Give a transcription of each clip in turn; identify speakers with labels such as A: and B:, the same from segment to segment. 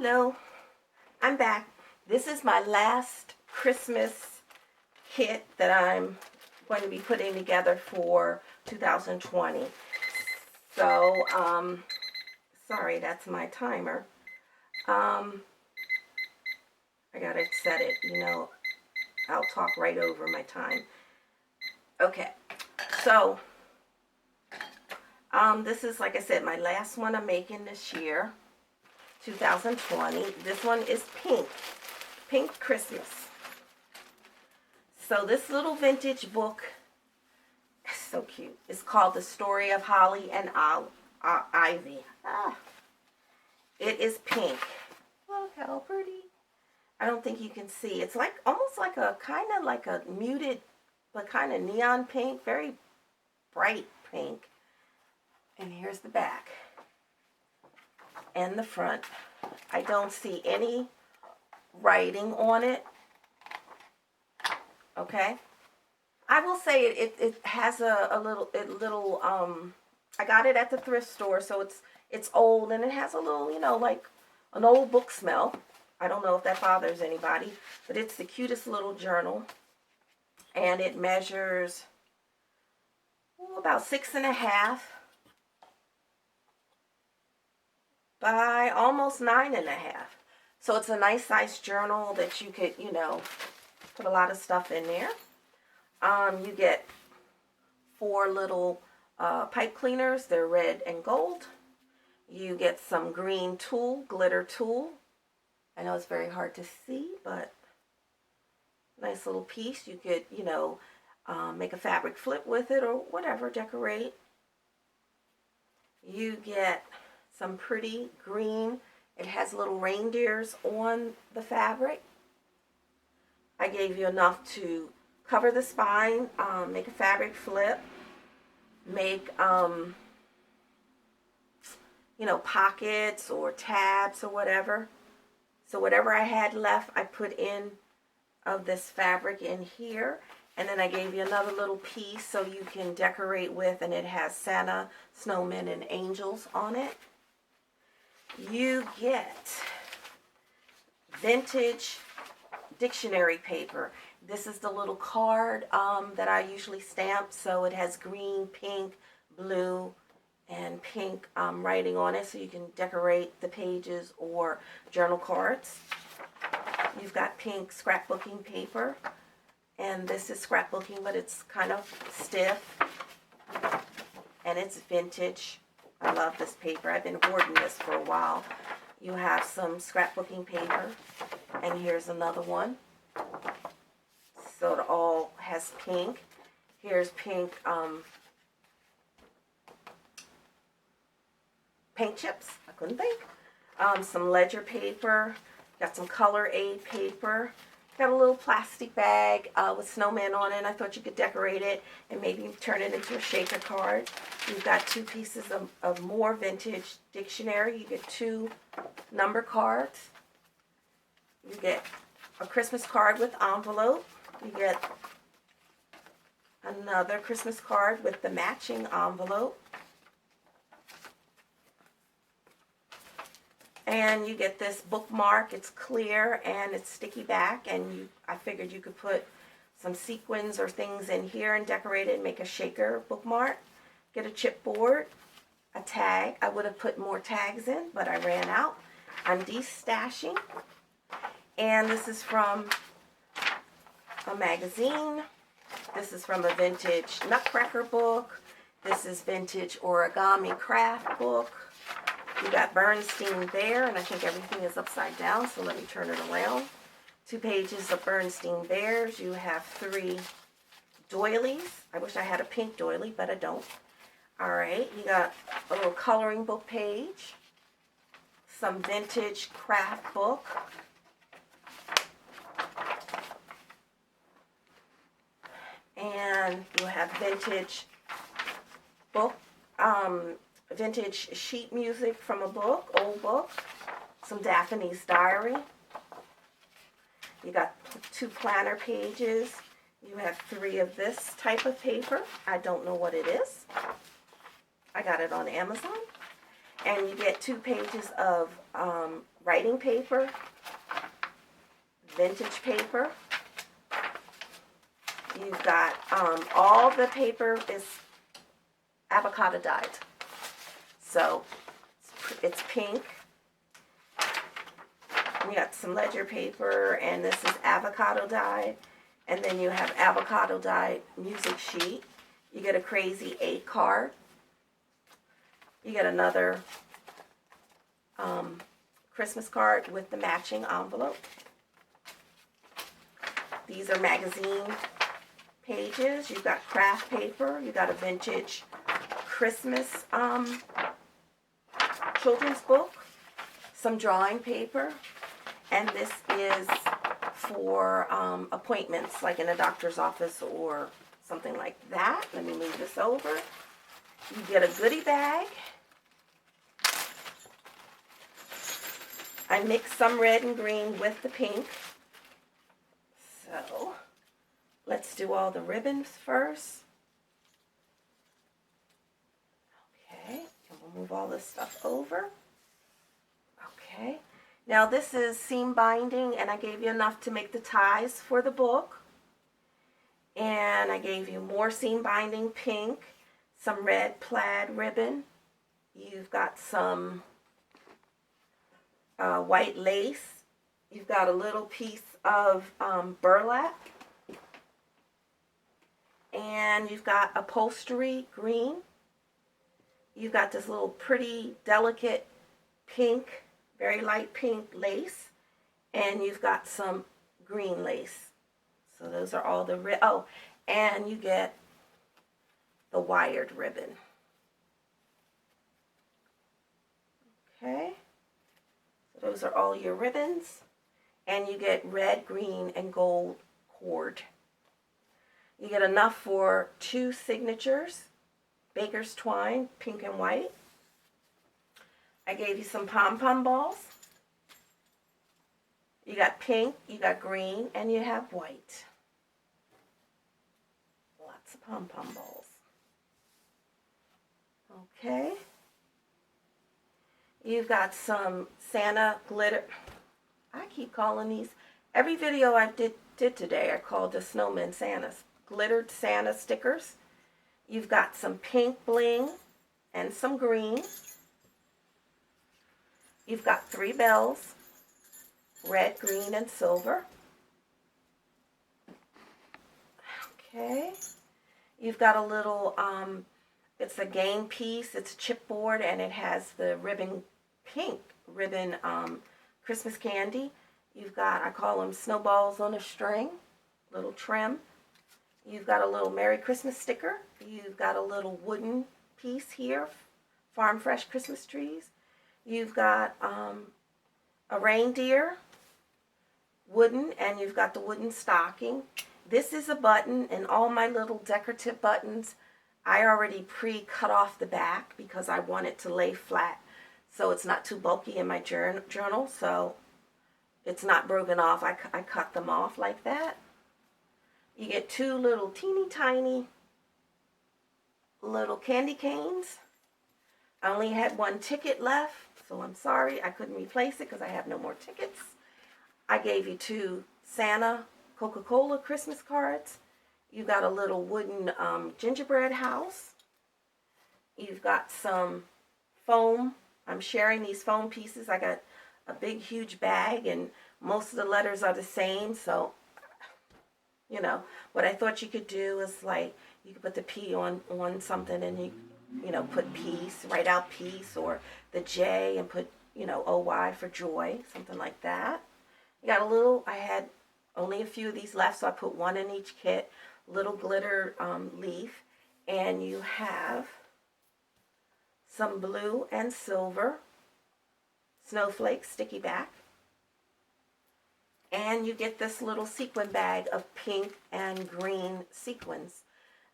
A: Hello, I'm back. This is my last Christmas kit that I'm going to be putting together for 2020. So, sorry, that's my timer. I gotta set it, I'll talk right over my time. Okay, so, this is, like I said, my last one I'm making this year. 2020. This one is pink Christmas. So this little vintage book is so cute. It's called The Story of Holly and Ivy. It is pink. Look how pretty. I don't think you can see. It's like almost like a kind of like a muted, but kind of neon pink, very bright pink. And here's the back and the front. I don't see any writing on it. Okay, I will say it has a little I got it at the thrift store, so it's old and it has a little, like an old book smell. I don't know if that bothers anybody, but it's the cutest little journal, and it measures about 6.5 by almost 9.5. So it's a nice size journal that you could, put a lot of stuff in there. You get 4 little pipe cleaners. They're red and gold. You get some green glitter tulle. I know it's very hard to see, but nice little piece. You could, make a fabric flip with it or whatever, decorate. You get some pretty green. It has little reindeers on the fabric. I gave you enough to cover the spine, make a fabric flip, make, pockets or tabs or whatever. So whatever I had left, I put in of this fabric in here. And then I gave you another little piece so you can decorate with, and it has Santa, snowmen, and angels on it. You get vintage dictionary paper. This is the little card that I usually stamp. So it has green, pink, blue, and pink writing on it, so you can decorate the pages or journal cards. You've got pink scrapbooking paper, and this is scrapbooking, but it's kind of stiff, and it's vintage. I love this paper. I've been hoarding this for a while. You have some scrapbooking paper, and here's another one. So it all has pink. Here's pink paint chips. I couldn't think. Some ledger paper. Got some color aid paper. Got a little plastic bag with snowmen on it. I thought you could decorate it and maybe turn it into a shaker card. You've got 2 pieces of more vintage dictionary. You get 2 number cards. You get a Christmas card with envelope. You get another Christmas card with the matching envelope. And you get this bookmark. It's clear and it's sticky back, and I figured you could put some sequins or things in here and decorate it and make a shaker bookmark. Get a chipboard, a tag. I would have put more tags in, but I ran out. I'm destashing. And this is from a magazine. This is from a vintage Nutcracker book. This is vintage origami craft book. You got Bernstein Bear, and I think everything is upside down, so let me turn it around. 2 pages of Bernstein Bears. You have 3 doilies. I wish I had a pink doily, but I don't. Alright, you got a little coloring book page. Some vintage craft book. And you have vintage book, vintage sheet music from a book, old book. Some Daphne's Diary. You got 2 planner pages. You have 3 of this type of paper. I don't know what it is. I got it on Amazon. And you get 2 pages of writing paper, vintage paper. You've got all the paper is avocado dyed. So it's pink. You got some ledger paper, and this is avocado dyed. And then you have avocado dyed music sheet. You get a Crazy 8 card. You get another Christmas card with the matching envelope. These are magazine pages. You've got craft paper. You've got a vintage Christmas children's book. Some drawing paper. And this is for appointments, like in a doctor's office or something like that. Let me move this over. You get a goodie bag. I mixed some red and green with the pink. So let's do all the ribbons first. Okay, and we'll move all this stuff over. Okay, now this is seam binding, and I gave you enough to make the ties for the book. And I gave you more seam binding, pink, some red plaid ribbon. You've got some white lace. You've got a little piece of burlap. And you've got upholstery green. You've got this little pretty delicate pink, very light pink lace. And you've got some green lace. So those are all the oh, and you get the wired ribbon. Okay. So those are all your ribbons. And you get red, green, and gold cord. You get enough for 2 signatures, baker's twine, pink and white. I gave you some pom-pom balls. You got pink, you got green, and you have white. Lots of pom-pom balls. Okay. You've got some Santa glitter. I keep calling these, every video I did today, I called the snowman Santas. Glittered Santa stickers. You've got some pink bling and some green. You've got 3 bells, red, green, and silver. Okay. You've got a little, it's a game piece, it's a chipboard, and it has the ribbon, pink ribbon Christmas candy. You've got, I call them snowballs on a string, little trim. You've got a little Merry Christmas sticker. You've got a little wooden piece here, Farm Fresh Christmas trees. You've got a reindeer, wooden, and you've got the wooden stocking. This is a button, and all my little decorative buttons, I already pre-cut off the back because I want it to lay flat so it's not too bulky in my journal, so it's not broken off. I cut them off like that. You get 2 little teeny tiny little candy canes. I only had 1 ticket left, so I'm sorry I couldn't replace it because I have no more tickets. I gave you 2 Santa Coca-Cola Christmas cards. You got a little wooden gingerbread house. You've got some foam. I'm sharing these foam pieces. I got a big huge bag, and most of the letters are the same, so you know, what I thought you could do is like, you could put the P on something, and you know, put peace, write out peace, or the J and put, you know, OY for joy, something like that. You got a little, I had only a few of these left, so I put 1 in each kit, little glitter leaf, and you have some blue and silver snowflakes, sticky back. And you get this little sequin bag of pink and green sequins.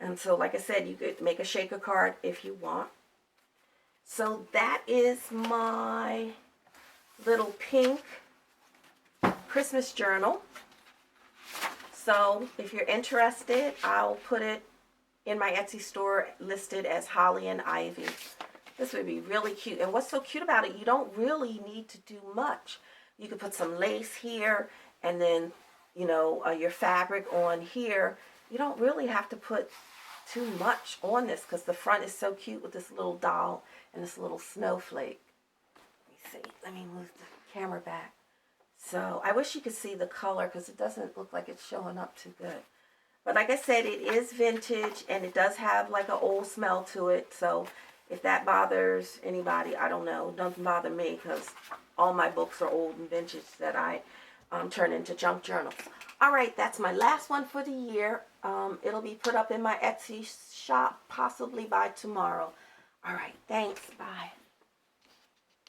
A: And so, like I said, you could make a shaker card if you want. So that is my little pink Christmas journal. So if you're interested, I'll put it in my Etsy store listed as Holly and Ivy. This would be really cute. And what's so cute about it, you don't really need to do much. You could put some lace here and then, you know, your fabric on here. You don't really have to put too much on this because the front is so cute with this little doll and this little snowflake. Let me see. Let me move the camera back. So I wish you could see the color because it doesn't look like it's showing up too good. But like I said, it is vintage and it does have like an old smell to it. So if that bothers anybody, I don't know. It doesn't bother me because all my books are old and vintage that I turn into junk journals. All right, that's my last one for the year. It'll be put up in my Etsy shop possibly by tomorrow. All right, thanks. Bye.